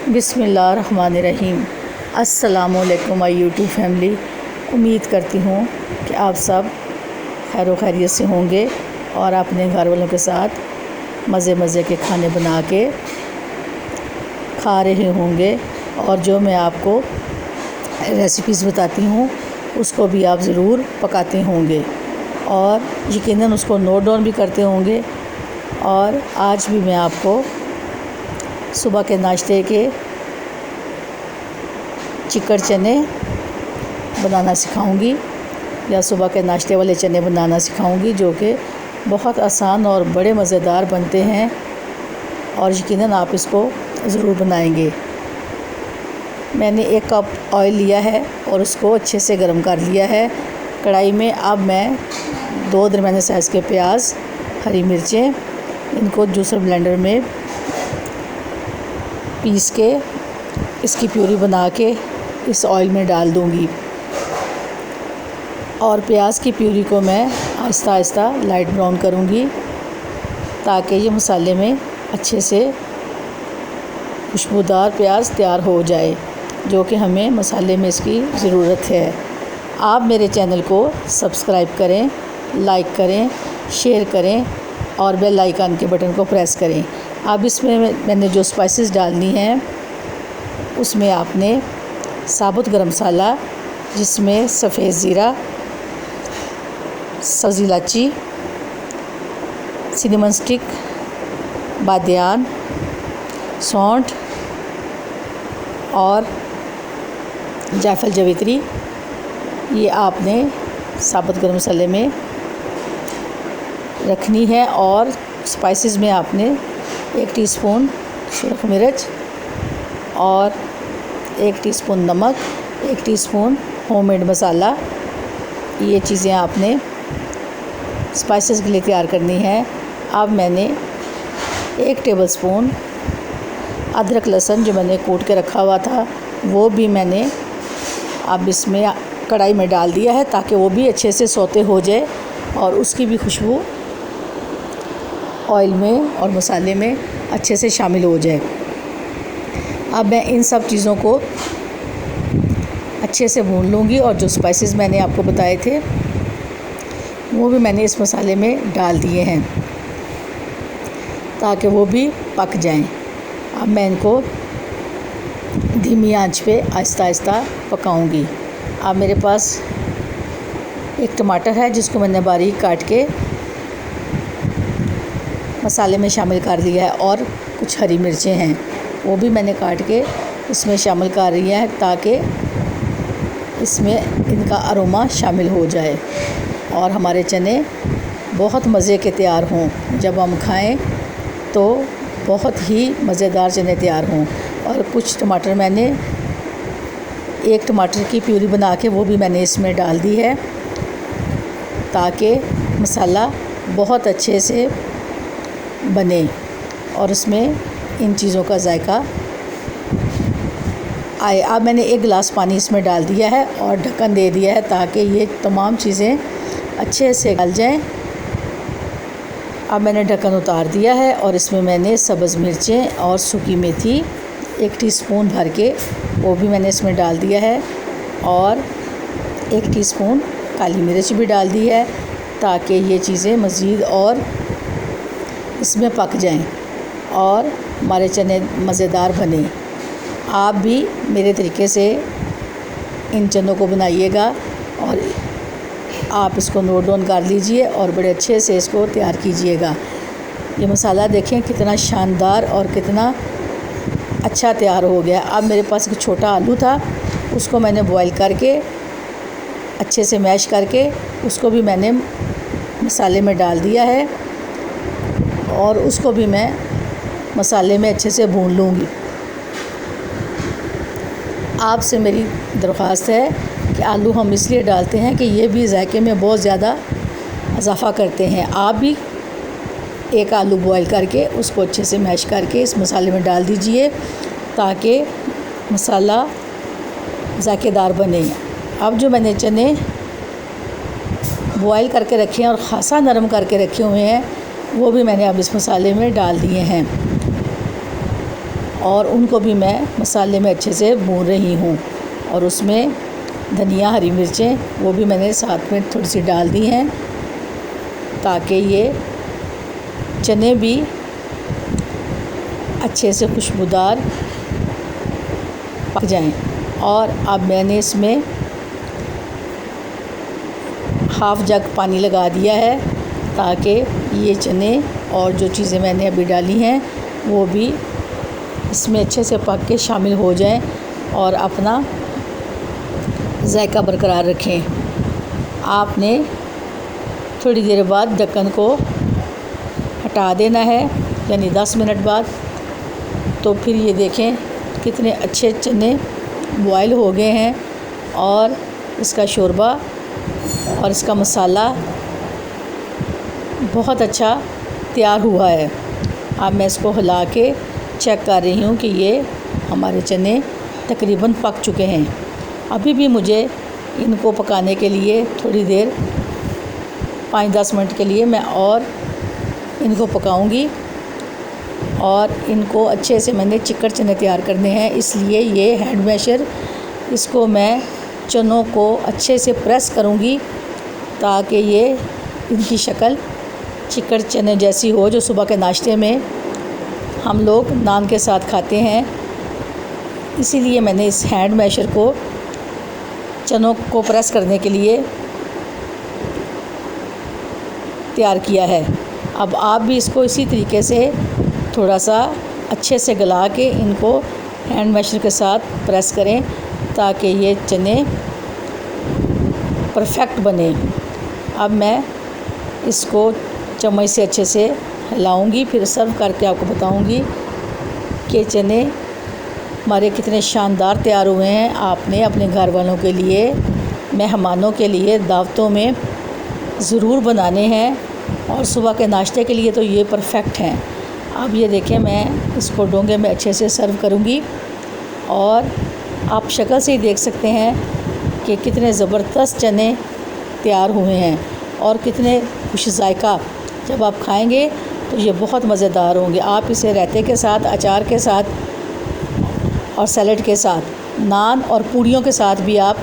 बिस्मिल्लाहिर्रहमानिर्रहीम। अस्सलामुअलैकुम my YouTube family. उम्मीद करती हूँ कि आप सब खैर व खैरियत से होंगे और अपने घर वालों के साथ मज़े मज़े के खाने बना के खा रहे होंगे। और जो मैं आपको रेसिपीज़ बताती हूँ उसको भी आप ज़रूर पकाते होंगे और यकीनन उसको नोट डाउन भी करते होंगे। और आज भी मैं आपको सुबह के नाश्ते के चिकन चने बनाना सिखाऊंगी या सुबह के नाश्ते वाले चने बनाना सिखाऊंगी, जो कि बहुत आसान और बड़े मज़ेदार बनते हैं और यकीनन आप इसको ज़रूर बनाएंगे। मैंने 1 कप ऑयल लिया है और उसको अच्छे से गर्म कर लिया है कढ़ाई में। अब मैं 2 दरमियाने साइज़ के प्याज, हरी मिर्चें, इनको जूसर ब्लेंडर में पीस के इसकी प्यूरी बना के इस ऑयल में डाल दूंगी। और प्याज की प्यूरी को मैं आहिस्ता आहिस्ता लाइट ब्राउन करूंगी ताकि ये मसाले में अच्छे से खुशबूदार प्याज तैयार हो जाए, जो कि हमें मसाले में इसकी ज़रूरत है। आप मेरे चैनल को सब्सक्राइब करें, लाइक करें, शेयर करें और बेल आइकन के बटन को प्रेस करें। अब इसमें मैंने जो स्पाइसेस डालनी हैं उसमें आपने साबुत गरम मसाला, जिसमें सफ़ेद ज़ीरा, सब्ज़ी इलायची, सिनेमन स्टिक, बादियान, सौंठ और जायफल जवित्री, ये आपने साबुत गरम मसाले में रखनी है। और स्पाइसेस में आपने 1 टीस्पून सुरख मिर्च और 1 टीस्पून नमक, 1 टीस्पून होममेड मसाला, ये चीज़ें आपने स्पाइसेस के लिए तैयार करनी है। अब मैंने 1 टेबलस्पून अदरक लहसुन जो मैंने कूट के रखा हुआ था वो भी मैंने अब इसमें कढ़ाई में डाल दिया है ताकि वो भी अच्छे से सौते हो जाए और उसकी भी खुशबू ऑयल में और मसाले में अच्छे से शामिल हो जाए। अब मैं इन सब चीज़ों को अच्छे से भून लूँगी और जो स्पाइसेस मैंने आपको बताए थे वो भी मैंने इस मसाले में डाल दिए हैं ताकि वो भी पक जाएं। अब मैं इनको धीमी आंच पे आहिस्ता आहिस्ता पकाऊंगी। अब मेरे पास 1 टमाटर है जिसको मैंने बारीक काट के मसाले में शामिल कर लिया है और कुछ हरी मिर्चें हैं वो भी मैंने काट के इसमें शामिल कर रही है ताकि इसमें इनका अरोमा शामिल हो जाए और हमारे चने बहुत मज़े के तैयार हों। जब हम खाएं तो बहुत ही मज़ेदार चने तैयार हों। और कुछ टमाटर मैंने 1 टमाटर की प्यूरी बना के वो भी मैंने इसमें डाल दी है ताकि मसाला बहुत अच्छे से बने और उसमें इन चीज़ों का जायका आए। अब मैंने 1 गिलास पानी इसमें डाल दिया है और ढक्कन दे दिया है ताकि ये तमाम चीज़ें अच्छे से गल जाएं। अब मैंने ढक्कन उतार दिया है और इसमें मैंने सब्ज़ मिर्चें और सूखी मेथी 1 टीस्पून भर के वो भी मैंने इसमें डाल दिया है और 1 टीस्पून काली मिर्च भी डाल दी है ताकि ये चीज़ें मज़ीद और इसमें पक जाएं और हमारे चने मज़ेदार बने। आप भी मेरे तरीके से इन चनों को बनाइएगा और आप इसको नोट डाउन कर लीजिए और बड़े अच्छे से इसको तैयार कीजिएगा। ये मसाला देखें कितना शानदार और कितना अच्छा तैयार हो गया। अब मेरे पास एक छोटा आलू था, उसको मैंने बॉईल करके अच्छे से मैश करके उसको भी मैंने मसाले में डाल दिया है और उसको भी मैं मसाले में अच्छे से भून लूँगी। आपसे मेरी दरख्वास्त है कि आलू हम इसलिए डालते हैं कि ये भी जायके में बहुत ज़्यादा इजाफ़ा करते हैं। आप भी 1 आलू बॉईल करके उसको अच्छे से मैश करके इस मसाले में डाल दीजिए ताकि मसाला जायकेदार बने। अब जो मैंने चने बॉईल करके रखे हैं और ख़ासा नरम करके रखे हुए हैं वो भी मैंने अब इस मसाले में डाल दिए हैं और उनको भी मैं मसाले में अच्छे से भून रही हूँ। और उसमें धनिया, हरी मिर्चें वो भी मैंने साथ में थोड़ी सी डाल दी हैं ताकि ये चने भी अच्छे से खुशबूदार पक जाएं। और अब मैंने इसमें हाफ़ जग पानी लगा दिया है ताकि ये चने और जो चीज़ें मैंने अभी डाली हैं वो भी इसमें अच्छे से पक के शामिल हो जाएं और अपना जायका बरकरार रखें। आपने थोड़ी देर बाद ढक्कन को हटा देना है, यानी 10 मिनट बाद। तो फिर ये देखें कितने अच्छे चने बॉयल हो गए हैं और इसका शोरबा और इसका मसाला बहुत अच्छा तैयार हुआ है। अब मैं इसको हिला के चेक कर रही हूँ कि ये हमारे चने तकरीबन पक चुके हैं। अभी भी मुझे इनको पकाने के लिए थोड़ी देर 5-10 मिनट के लिए मैं और इनको पकाऊंगी। और इनको अच्छे से मैंने चिकन चने तैयार करने हैं, इसलिए ये हैंड मैशर इसको मैं चनों को अच्छे से प्रेस करूंगी ताकि ये इनकी शक्ल चिकन चने जैसी हो जो सुबह के नाश्ते में हम लोग नान के साथ खाते हैं। इसीलिए मैंने इस हैंड मैशर को चनों को प्रेस करने के लिए तैयार किया है। अब आप भी इसको इसी तरीके से थोड़ा सा अच्छे से गला के इनको हैंड मैशर के साथ प्रेस करें ताकि ये चने परफेक्ट बने। अब मैं इसको चम्मच से अच्छे से हिलाऊंगी, फिर सर्व करके आपको बताऊंगी कि चने हमारे कितने शानदार तैयार हुए हैं। आपने अपने घर वालों के लिए, मेहमानों के लिए, दावतों में ज़रूर बनाने हैं और सुबह के नाश्ते के लिए तो ये परफेक्ट हैं। अब ये देखें, मैं इसको डोंगे में अच्छे से सर्व करूंगी और आप शक्ल से ही देख सकते हैं कि कितने ज़बरदस्त चने तैयार हुए हैं और कितने खुश जायका। जब आप खाएंगे तो ये बहुत मज़ेदार होंगे। आप इसे रायते के साथ, अचार के साथ और सैलेड के साथ, नान और पूड़ियों के साथ भी आप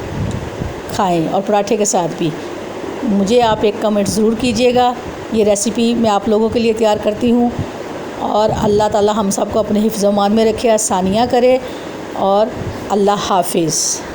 खाएं और पराठे के साथ भी। मुझे आप एक कमेंट ज़रूर कीजिएगा। ये रेसिपी मैं आप लोगों के लिए तैयार करती हूँ और अल्लाह ताला हम सबको अपने हिफ्ज़-ओ-मान में रखे, आसानियाँ करे और अल्लाह हाफ़िज़।